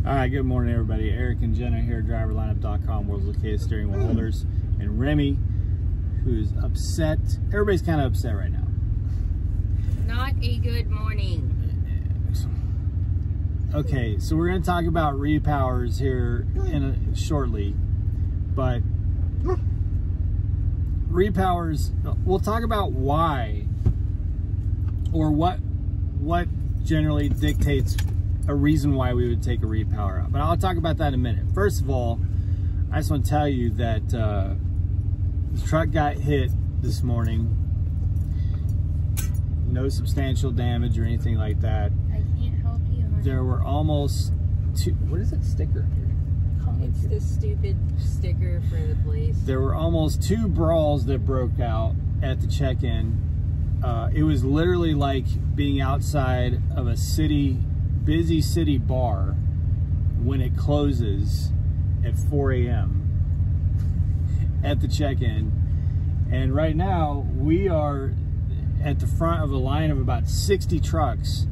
All right, good morning, everybody. Eric and Jenna here at driverlineup.com, world's luckiest steering wheel holders, and Remy, who's upset. Everybody's kind of upset right now. Not a good morning. Okay, so we're going to talk about repowers here shortly, but repowers, we'll talk about why, or what generally dictates a reason why we would take a repower out. But I'll talk about that in a minute. First of all, I just want to tell you that the truck got hit this morning. No substantial damage or anything like that. I can't help you. There were almost two, what is that sticker here? It's the stupid sticker for the place. There were almost two brawls that broke out at the check-in. It was literally like being outside of a busy city bar when it closes at 4 a.m. at the check-in. And right now we are at the front of a line of about 60 trucks,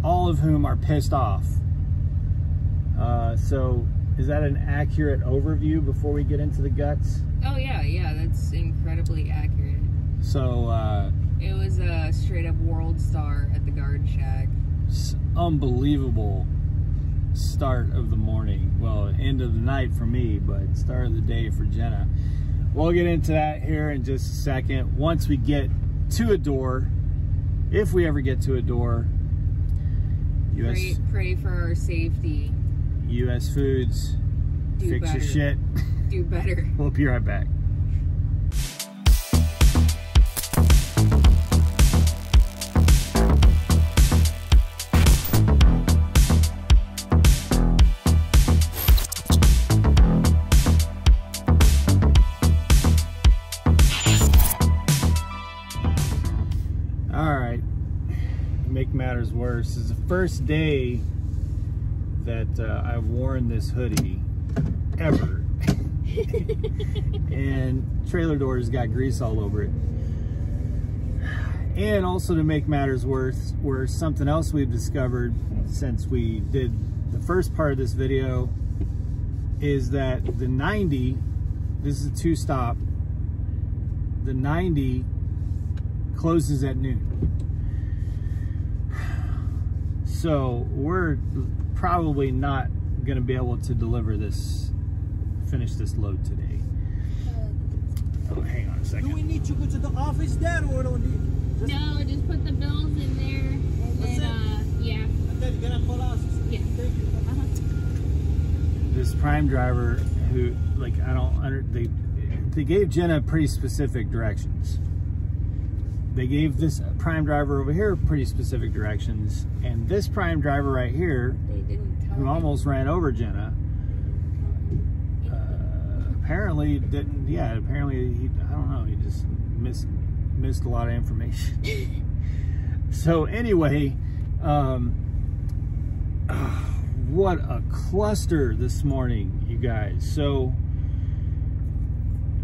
all of whom are pissed off. So is that an accurate overview before we get into the guts? Oh yeah, that's incredibly accurate. So it was a straight up world star at the guard shack. Unbelievable start of the morning. Well, end of the night for me, but start of the day for Jenna. We'll get into that here in just a second. Once we get to a door, if we ever get to a door, Pray for our safety. US Foods, fix better. your shit. Do better. We'll be right back. Make matters worse, is the first day that I've worn this hoodie ever. And trailer doors got grease all over it. And also, to make matters worse, something else we've discovered since we did the first part of this video is that the 90, this is a two-stop, the 90 closes at noon. So we're probably not going to be able to finish this load today. Oh, hang on a second. Do we need to go to the office there or don't need? No, just put the bills in there and then, yeah. And then you're gonna call us? Yeah. Thank you. This prime driver who, like, they gave Jenna pretty specific directions. They gave this prime driver over here pretty specific directions, and this prime driver right here, who almost ran over Jenna, apparently didn't. Yeah, apparently he, I don't know, he just missed a lot of information. So anyway, what a cluster this morning, you guys. So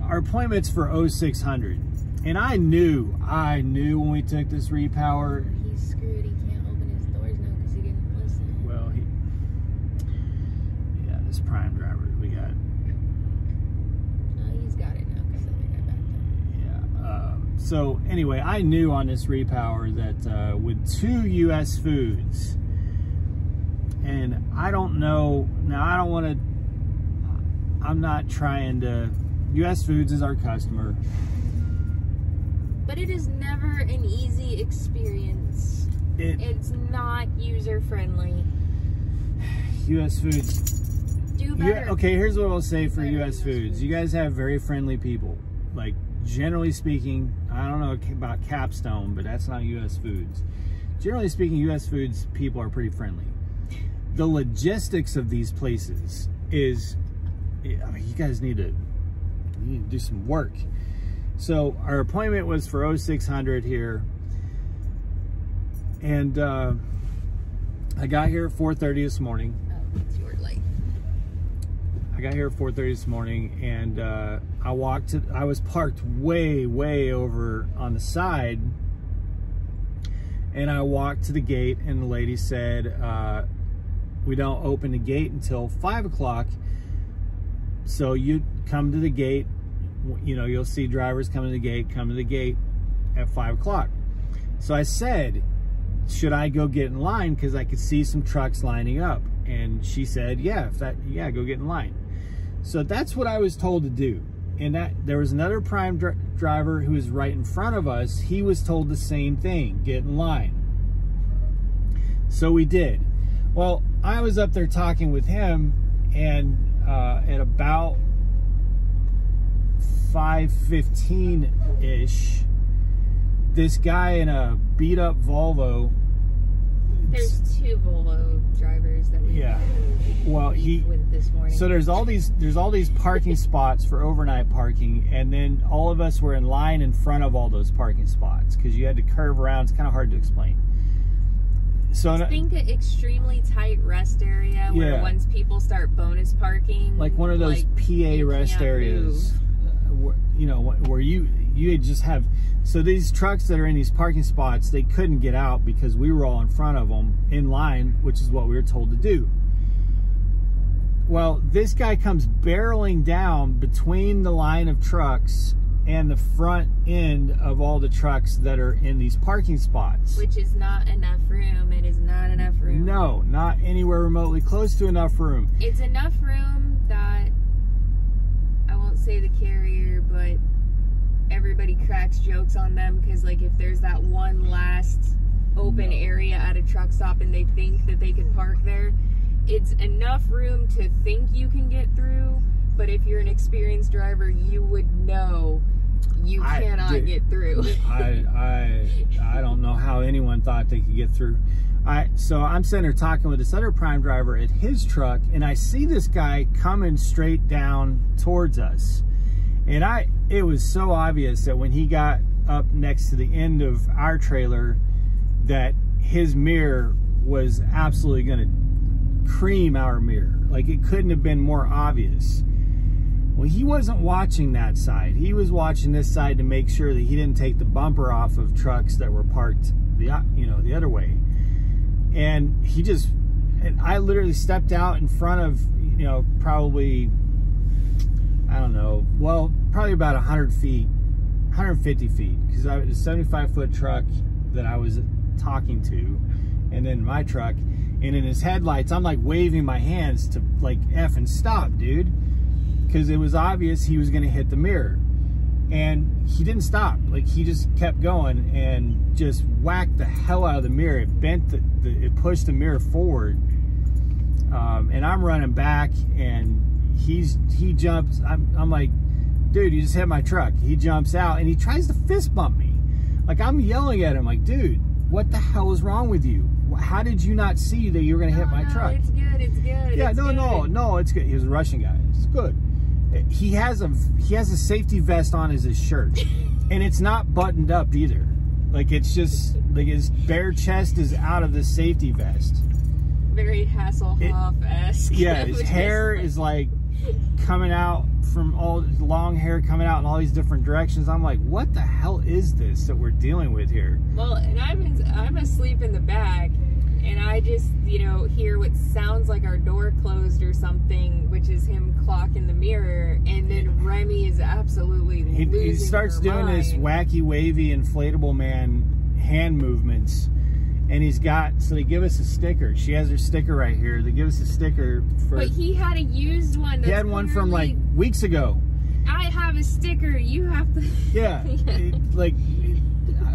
our appointment's for 0600. And I knew when we took this repower. He's screwed. He can't open his doors now because he didn't listen. Well, yeah, this prime driver we got. He's got it now because I got back there. Yeah. So anyway, I knew on this repower that with two US Foods, and I don't know. Now I don't want to. I'm not trying to. US Foods is our customer. But it is never an easy experience. It's not user-friendly. US Foods. Do better. Okay, here's what I'll say for US Foods. You guys have very friendly people. Like, generally speaking, I don't know about Capstone, but that's not US Foods. Generally speaking, US Foods people are pretty friendly. The logistics of these places is, I mean, you guys need to do some work. So our appointment was for 0600 here, and I got here at 4:30 this morning. Oh, it's your light. I got here at 4:30 this morning, and I was parked way over on the side, and I walked to the gate, and the lady said, open the gate until 5 o'clock. So you come to the gate, you know, you'll see drivers come to the gate at 5 o'clock. So I said, should I go get in line? Because I could see some trucks lining up. And she said, yeah, go get in line. So that's what I was told to do. And that there was another prime driver who was right in front of us. He was told the same thing, get in line. So we did. Well, I was up there talking with him, and at about 5:15-ish, this guy in a beat up Volvo. There's 2 Volvo drivers that we with this morning. So there's all these parking spots for overnight parking, and then all of us were in line in front of all those parking spots because you had to curve around. It's kind of hard to explain. So I think an extremely tight rest area where once people start bonus parking, like one of those PA rest areas, you know, where you just have. So these trucks that are in these parking spots, they couldn't get out because we were all in front of them in line, which is what we were told to do. Well, this guy comes barreling down between the line of trucks and the front end of all the trucks that are in these parking spots. Which is not enough room. It is not enough room. No, not anywhere remotely close to enough room. It's enough room that, I won't say the carrier, but everybody cracks jokes on them because, like, if there's that one last open area at a truck stop and they think that they could park there, it's enough room to think you can get through, but if you're an experienced driver, you would know you cannot get through. I don't know how anyone thought they could get through. So I'm sitting there talking with this other prime driver at his truck, and I see this guy coming straight down towards us. And it was so obvious that when he got up next to the end of our trailer that his mirror was absolutely going to cream our mirror. Like, it couldn't have been more obvious. Well, he wasn't watching that side. He was watching this side to make sure that he didn't take the bumper off of trucks that were parked the other way. And I literally stepped out in front of, probably, I don't know, well, probably about 100 feet, 150 feet, because I was a 75-foot truck that I was talking to, and then my truck, and in his headlights, I'm like waving my hands to like effing stop, dude, because it was obvious he was going to hit the mirror, and he didn't stop. Like, he just kept going and just whacked the hell out of the mirror. It bent it pushed the mirror forward, and I'm running back, and he jumps. I'm like, dude, you just hit my truck. He jumps out and he tries to fist bump me. Like, I'm yelling at him like, dude, what the hell is wrong with you? How did you not see that you were gonna hit my truck? It's good, it's good. Yeah, it's no, it's good. He was a Russian guy. It's good. He has a safety vest on as his shirt, and it's not buttoned up either. Like, it's just like his bare chest is out of the safety vest. Very Hasselhoff-esque. Yeah, his hair is like coming out from all long hair coming out in all these different directions. I'm like, what the hell is this that we're dealing with here? Well, and I'm asleep in the back, and I just hear what sounds like our door closed or something, which is him clocking the mirror, and then Remy is absolutely losing he starts doing mind. this wacky wavy inflatable man hand movements. And so they give us a sticker. She has her sticker right here. They give us a sticker for. But he had a used one. He had one from like weeks ago. I have a sticker. You have to. Yeah.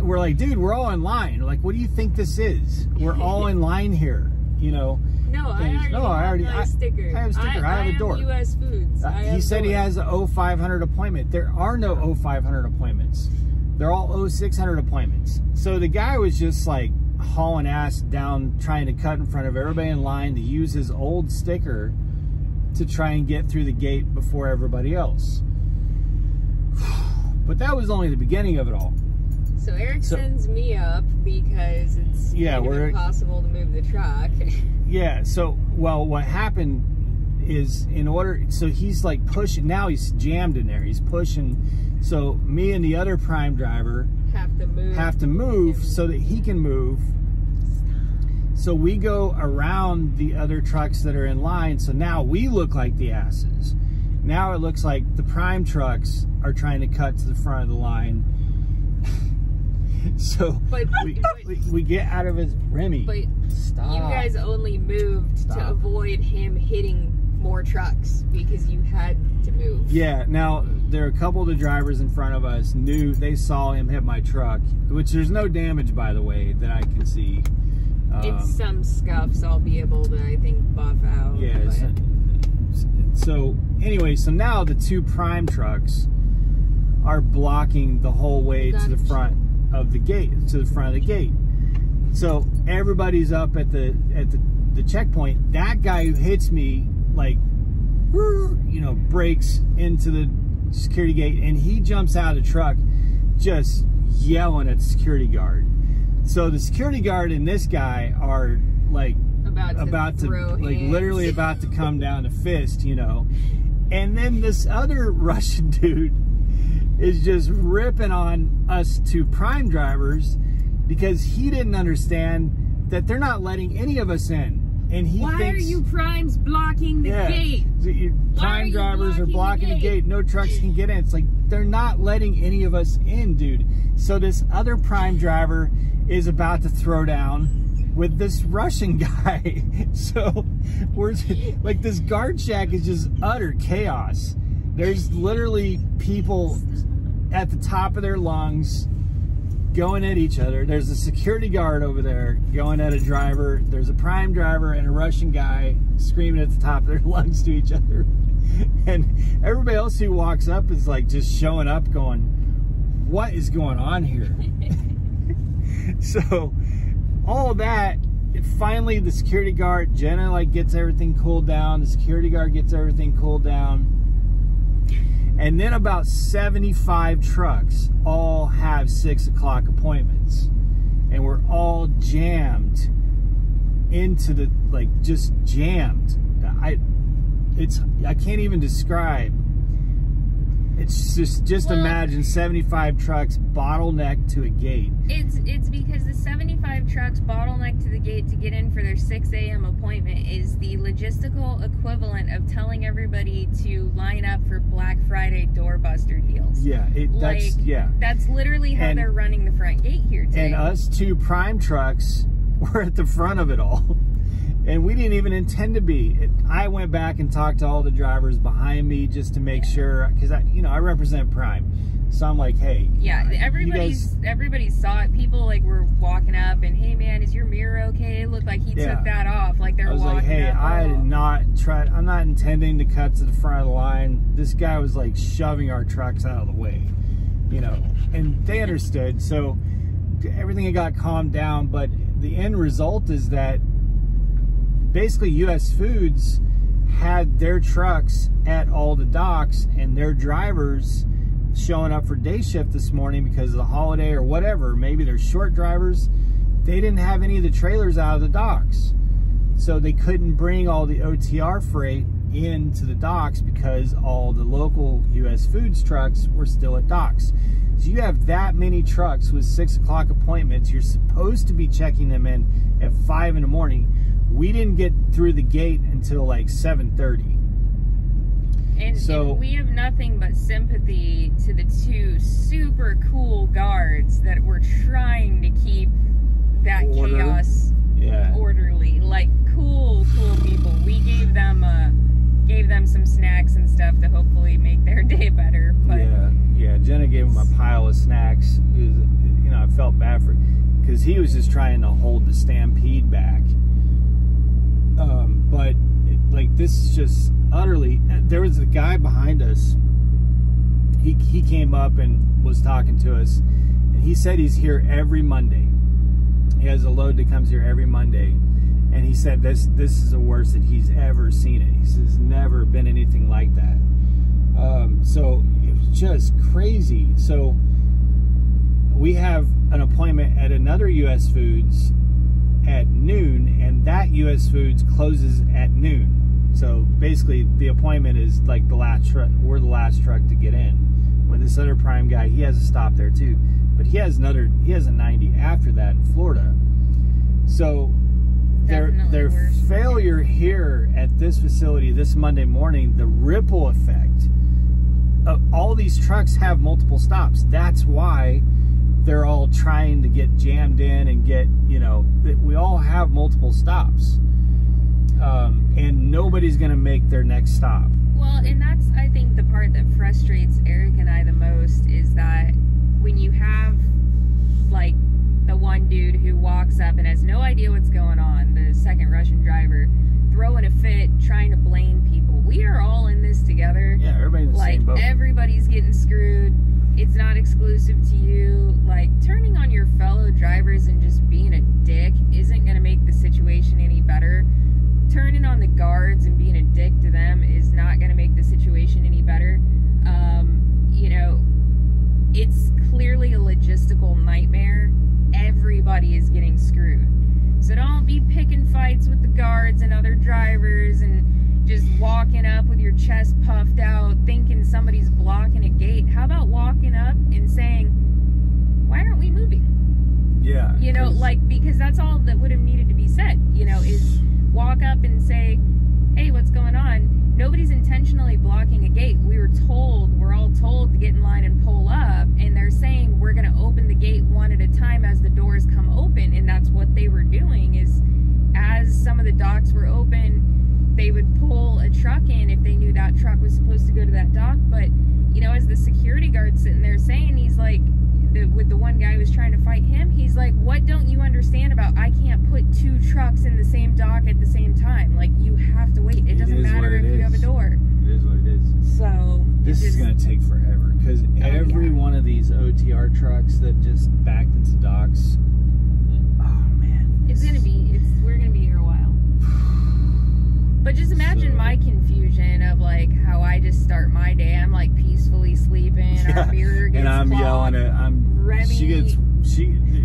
We're like, dude, we're all in line. Like, what do you think this is? We're all in line here. No, I already have a sticker. I have a sticker. I have a door. U.S. Foods. He said he has an 0500 appointment. There are no 0500 appointments. They're all 0600 appointments. So the guy was just like hauling ass down, trying to cut in front of everybody in line to use his old sticker to try and get through the gate before everybody else. But that was only the beginning of it all. So Eric sends me up because it's impossible to move the truck. Yeah, so, well, what happened is so he's like pushing, now he's jammed in there, he's pushing, so me and the other prime driver have to move so that he can move. So we go around the other trucks that are in line. So now we look like the asses. Now it looks like the prime trucks are trying to cut to the front of the line. So we get out of his Remy. But stop. You guys only moved to avoid him hitting more trucks because you had to move. Yeah, now there are a couple of the drivers in front of us they saw him hit my truck, which there's no damage, by the way, that I can see. It's some scuffs I'll be able to, I think, buff out. Yeah. So anyway, so now the two prime trucks are blocking the whole way to the front of the gate, So everybody's up at the checkpoint. That guy who hits me, like, you know, breaks into the security gate, and he jumps out of the truck just yelling at the security guard. So the security guard and this guy are like about to like literally about to come down to fist, you know. And then this other Russian dude is just ripping on us two prime drivers because he didn't understand that they're not letting any of us in. And he Why are you primes blocking the gate? Prime drivers are blocking the gate. No trucks can get in. It's like, they're not letting any of us in, dude. So this other prime driver is about to throw down with this Russian guy. So we're like, this guard shack is just utter chaos. There's literally people at the top of their lungs going at each other. There's a security guard over there going at a driver. There's a prime driver and a Russian guy screaming at the top of their lungs to each other. And everybody else who walks up is like just showing up going, what is going on here? So all of that, finally the security guard, Jenna, like, gets everything cooled down. The security guard gets everything cooled down. And then about 75 trucks all have 6 o'clock appointments. And we're all jammed into the, like, just jammed. I can't even describe. It's just well, imagine 75 trucks bottlenecked to a gate. It's because the 75 trucks bottlenecked to the gate to get in for their 6 a.m. appointment is the logistical equivalent of telling everybody to line up for Black Friday doorbuster deals. Yeah, that's literally how they're running the front gate here today. And us two prime trucks were at the front of it all. And we didn't even intend to be. I went back and talked to all the drivers behind me just to make sure, because I represent Prime, so I'm like, hey. Yeah, everybody saw it. People like were walking up and, hey man, is your mirror okay? It looked like he took that off. Like they're walking up. I was like, hey, I did not try. I'm not intending to cut to the front of the line. This guy was like shoving our trucks out of the way, you know, and they understood. So everything had got calmed down, but the end result is that basically US Foods had their trucks at all the docks, and their drivers showing up for day shift this morning because of the holiday or whatever. Maybe they're short drivers. They didn't have any of the trailers out of the docks. So they couldn't bring all the OTR freight into the docks because all the local US Foods trucks were still at docks. So you have that many trucks with 6 o'clock appointments. You're supposed to be checking them in at 5 in the morning. We didn't get through the gate until like 7:30. And we have nothing but sympathy to the two super cool guards that were trying to keep that chaos orderly. Like cool people. We gave them some snacks and stuff to hopefully make their day better. But yeah. Jenna gave him a pile of snacks. It was, you know, I felt bad for, because he was just trying to hold the stampede back. But like, this is just utterly. There was a guy behind us. He came up and was talking to us, and he said he's here every Monday. He has a load that comes here every Monday, and he said this is the worst that he's ever seen it. He says never been anything like that. So it was just crazy. So we have an appointment at another US Foods at noon, and that US Foods closes at noon. So basically the appointment is like the last truck. We're the last truck to get in. With this other Prime guy, he has a stop there too, but he has a 90 after that in Florida. So their worse. failure here at this facility this Monday morning, the ripple effect of all these trucks have multiple stops. That's why they're all trying to get jammed in and get, you know, we all have multiple stops. And nobody's going to make their next stop. Well, and that's, I think, the part that frustrates Eric and I the most is that when you have, like, the one dude who walks up and has no idea what's going on, the second Russian driver, throwing a fit, trying to blame people. We are all in this together. Yeah, everybody's in the same boat. Everybody's getting screwed. It's not exclusive to you. Like, turning on your fellow drivers and just being a dick isn't going to make the situation any better. Turning on the guards and being a dick to them is not going to make the situation any better. You know, it's clearly a logistical nightmare. Everybody is getting screwed. So don't be picking fights with the guards and other drivers and just walking up with your chest puffed out thinking somebody's blocking a gate. How about walking up and saying, why aren't we moving? Yeah. You know, like, because that's all that would have needed to be said, you know, is walk up and say, hey, what's going on? Nobody's intentionally blocking a gate. We're all told to get in line and pull up, and they're saying we're going to open the gate one at a time as the doors come open, and that's what they were doing. Is as some of the docks were open, they would pull a truck in if they knew that truck was supposed to go to that dock. But, you know, as the security guard sitting there saying, he's like, with the one guy who was trying to fight him, he's like, what don't you understand about I can't put two trucks in the same dock at the same time? Like, you have to wait. It doesn't matter if you have a door. It is what it is. So this is going to take forever because every one of these OTR trucks that just backed into docks, oh man, it's going to be, we're going to be here a while. But just imagine my confusion of like how I just start my day. I'm like peacefully sleeping. Our mirror gets and I'm clogged. Yelling at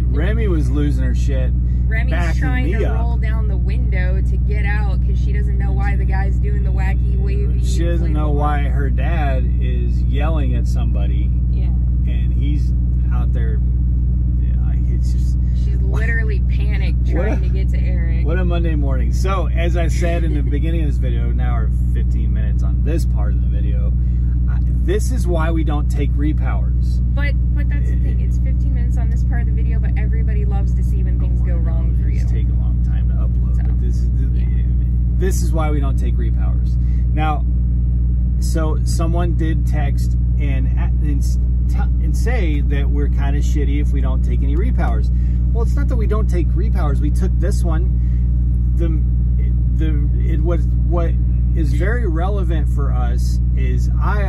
Remy was losing her shit. Remy's trying to roll down the window to get out because she doesn't know why the guy's doing the wacky wavy. She doesn't know why her dad is yelling at somebody. Yeah. And he's out there. It's just. She's literally panicked trying to get to Eric. What a Monday morning. So, as I said in the beginning of this video, now we're 15 minutes on this part of the video. This is why we don't take repowers. But that's the thing. It's 15 minutes on this part of the video, but everybody loves to see when things go wrong for you. It's take a long time to upload. So, but this is why we don't take repowers. Now, so someone did text and say that we're kind of shitty if we don't take any repowers. Well, it's not that we don't take repowers. We took this one. What is very relevant for us is I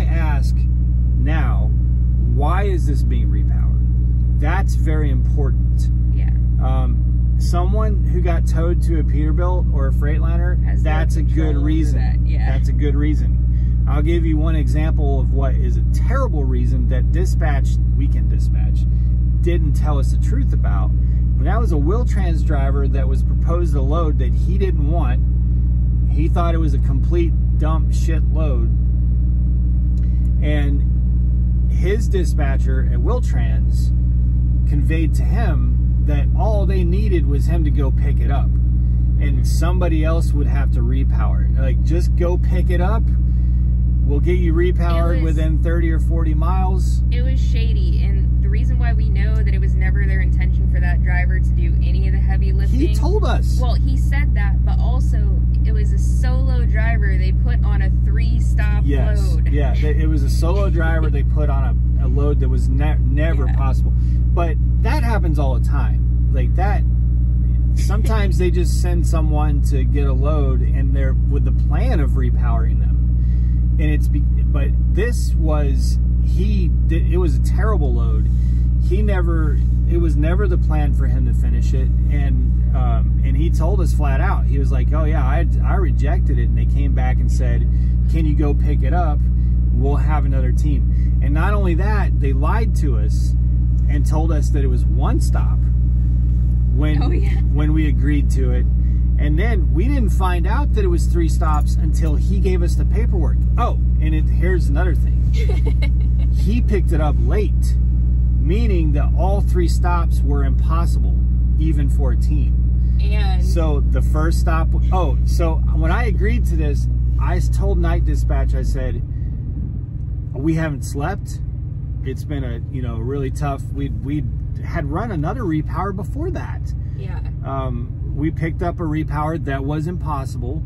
ask now, why is this being repowered? That's very important. Yeah. Someone who got towed to a Peterbilt or a Freightliner, that's a good reason. That. Yeah. That's a good reason. I'll give you one example of what is a terrible reason that Weekend Dispatch, didn't tell us the truth about. But that was a Wheel-Trans driver that was proposed a load that he didn't want. He thought it was a complete dump shit load. And his dispatcher at Wheel-Trans conveyed to him that all they needed was him to go pick it up. And somebody else would have to repower it. Like, just go pick it up. We'll get you repowered within 30 or 40 miles. It was shady, and the reason why we know that it was never their intention for that driver to do any of the heavy lifting. He told us. Well, he said that, but also it was a solo driver they put on a 3-stop load. Yeah, it was a solo driver they put on a load that was never possible. But that happens all the time. Like that. Sometimes they just send someone to get a load, and they're with the plan of repowering them. And but this was, it was a terrible load. It was never the plan for him to finish it. And he told us flat out, he was like, oh yeah, I rejected it. And they came back and said, can you go pick it up? We'll have another team. And not only that, they lied to us and told us that it was one stop when we agreed to it. And then we didn't find out that it was 3 stops until he gave us the paperwork. Oh, and here's another thing. He picked it up late, meaning that all 3 stops were impossible, even for a team. And so the first stop, oh, so when I agreed to this, I told night dispatch, I said, we haven't slept. It's been a, you know, really tough. We had run another repower before that. yeah. We picked up a repower that was impossible.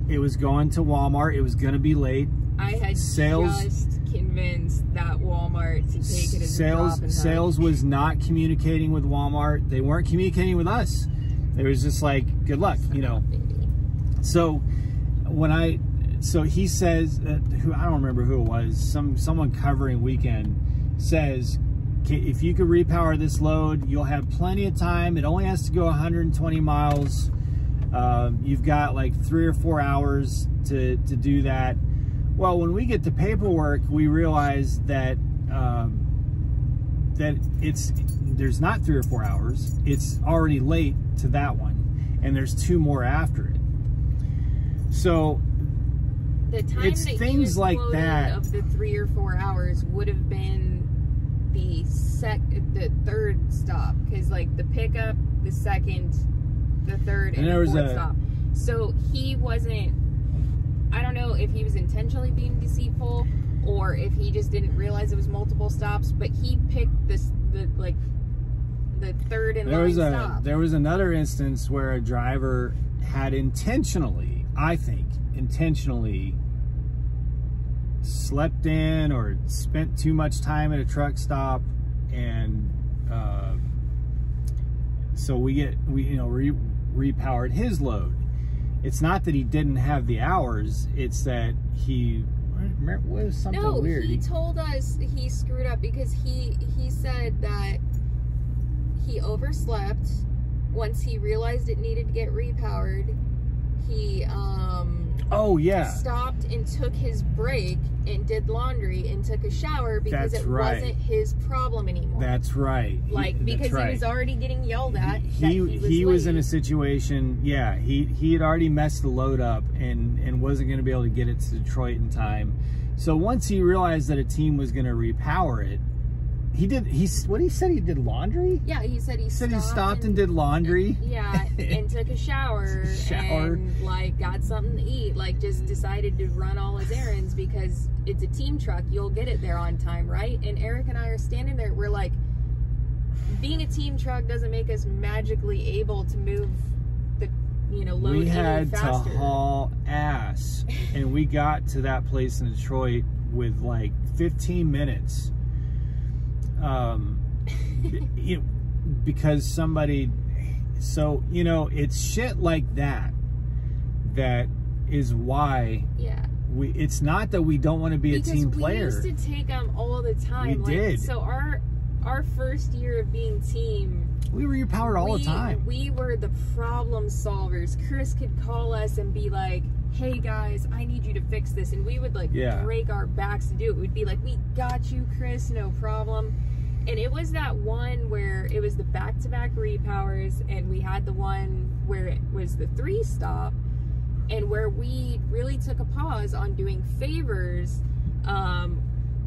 It was going to Walmart. It was going to be late. I had just convinced that Walmart to take it as a drop and hook. Sales was not communicating with Walmart. They weren't communicating with us. It was just like, good luck, you know. So so he says, I don't remember who it was, someone covering weekend says, if you could repower this load, you'll have plenty of time. It only has to go 120 miles. You've got like 3 or 4 hours to do that. Well, when we get the paperwork, we realize that there's not 3 or 4 hours. It's already late to that one, and there's 2 more after it. So the time it's that things like that of the 3 or 4 hours would have been the third stop, because like the pickup, the second, the third, and the fourth stop. So he wasn't, I don't know if he was intentionally being deceitful or if he just didn't realize it was multiple stops, but he picked the third and line stop. There was another instance where a driver had intentionally, I think, slept in or spent too much time at a truck stop, and so we repowered his load. It's not that he didn't have the hours, it's that he was something weird. He told us he screwed up because he said that he overslept. Once he realized it needed to get repowered, he stopped and took his break and did laundry and took a shower because it wasn't his problem anymore. That's right. Because he was already getting yelled at. He was in a situation, yeah, he had already messed the load up and wasn't going to be able to get it to Detroit in time. So once he realized that a team was going to repower it, he said he did laundry? Yeah, he said he stopped and did laundry. And took a shower. And like got something to eat. Like just decided to run all his errands because it's a team truck. You'll get it there on time, right? And Eric and I are standing there. We're like, being a team truck doesn't make us magically able to move the load. We had faster. to haul ass, and we got to that place in Detroit with like 15 minutes. Because somebody, it's shit like that is why it's not that we don't want to be a team player. We used to take them all the time. We did. So our first year of being team, we were repowered all the time. We were the problem solvers. Chris could call us and be like, hey guys, I need you to fix this, and we would like break our backs to do it. We'd be like, we got you, Chris, no problem. And it was that one where it was the back-to-back repowers, and we had the one where it was the 3-stop, and where we really took a pause on doing favors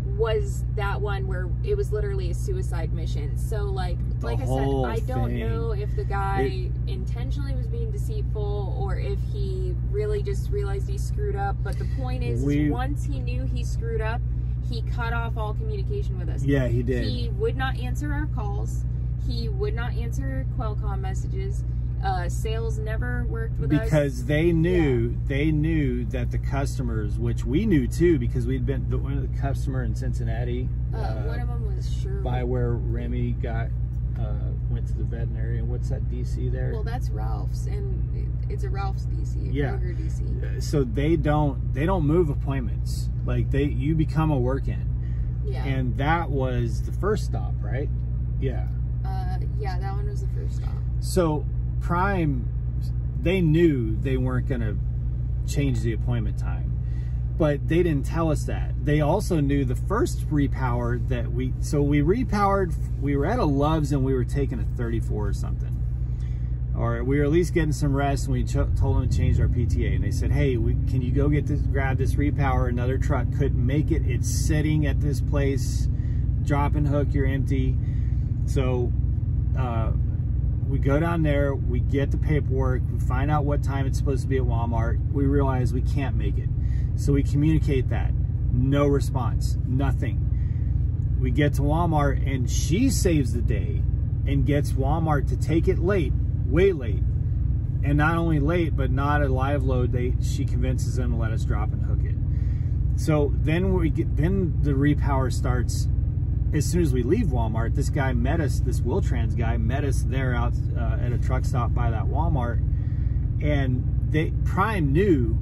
was that one where it was literally a suicide mission. So like I said, I don't know if the guy intentionally was being deceitful or if he really just realized he screwed up. But the point is once he knew he screwed up, he cut off all communication with us. Yeah, he did. He would not answer our calls. He would not answer Qualcomm messages. Sales never worked with us. Because they knew that the customers, which we knew too, because we'd been one of the customer in Cincinnati. One of them was Sherwood. By where Remy went to the veterinary. And what's that DC there? Well, that's Ralph's, and it's a Ralph's DC, a Kroger DC. So they don't move appointments. Like you become a work-in. Yeah. And that was the first stop, right? Yeah. Yeah, that one was the first stop. So Prime, they knew they weren't going to change the appointment time, but they didn't tell us that. They also knew the first repower that we repowered, we were at a Love's and we were taking a 34 or something. Or we were at least getting some rest, and we told them to change our PTA. And they said, hey, can you go grab this repower? Another truck couldn't make it. It's sitting at this place. Drop and hook, you're empty. So we go down there, we get the paperwork, we find out what time it's supposed to be at Walmart. We realize we can't make it. So we communicate that. No response, nothing. We get to Walmart and she saves the day and gets Walmart to take it late, way late. And not only late, but not a live load. She convinces them to let us drop and hook it. So then then the repower starts as soon as we leave Walmart. This guy met us, this Wiltrans guy met us there out at a truck stop by that Walmart. And Prime knew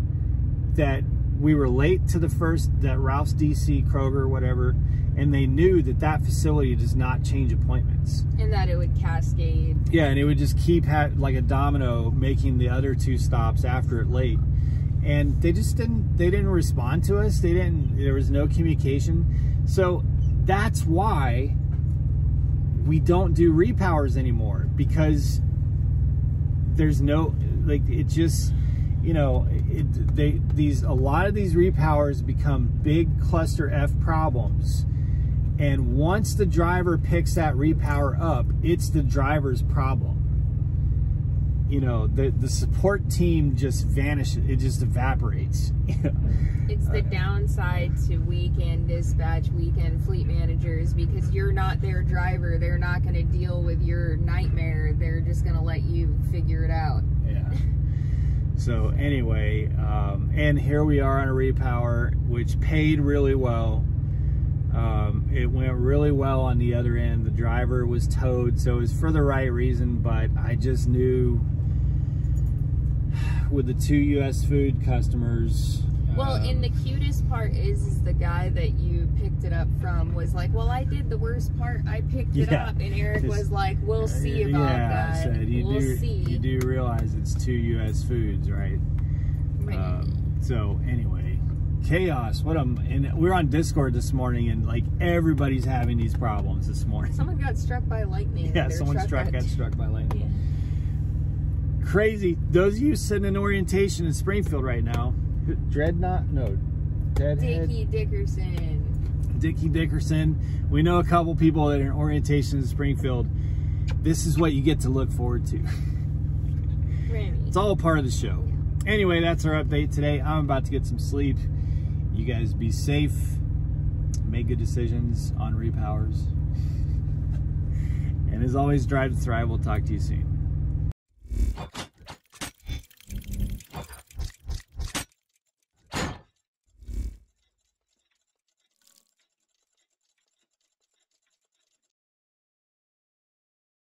that we were late to that Ralph's DC, Kroger, whatever, and they knew that facility does not change appointments. And that it would cascade. Yeah, and it would just keep like a domino, making the other 2 stops after it late. And they just didn't respond to us. There was no communication. So that's why we don't do repowers anymore, because there's no, like, it just, you know, a lot of these repowers become big cluster F problems. And once the driver picks that repower up, it's the driver's problem. You know, the support team just vanishes. It just evaporates. It's the downside to weekend dispatch, weekend fleet managers, because you're not their driver. They're not going to deal with your nightmare. They're just going to let you figure it out. Yeah. So anyway, and here we are on a repower, which paid really well. It went really well on the other end. The driver was towed, so it was for the right reason, but I just knew with the 2 U.S. food customers. Well, and the cutest part is the guy that you picked it up from was like, well, I did the worst part. I picked it up. And Eric was like, we'll see about that. I said, we'll see. You do realize it's 2 U.S. foods, right? Right. So anyway, chaos. And we were on Discord this morning, and like everybody's having these problems this morning. Someone got struck by lightning. Yeah, someone got struck by lightning. Yeah. Crazy. Those of you sitting in orientation in Springfield right now, Dreadnought? No. Deadhead? Dickie Dickerson. We know a couple people that are in orientation in Springfield. This is what you get to look forward to. Really? It's all part of the show. Anyway, that's our update today. I'm about to get some sleep. You guys be safe. Make good decisions on repowers. And as always, drive to thrive. We'll talk to you soon.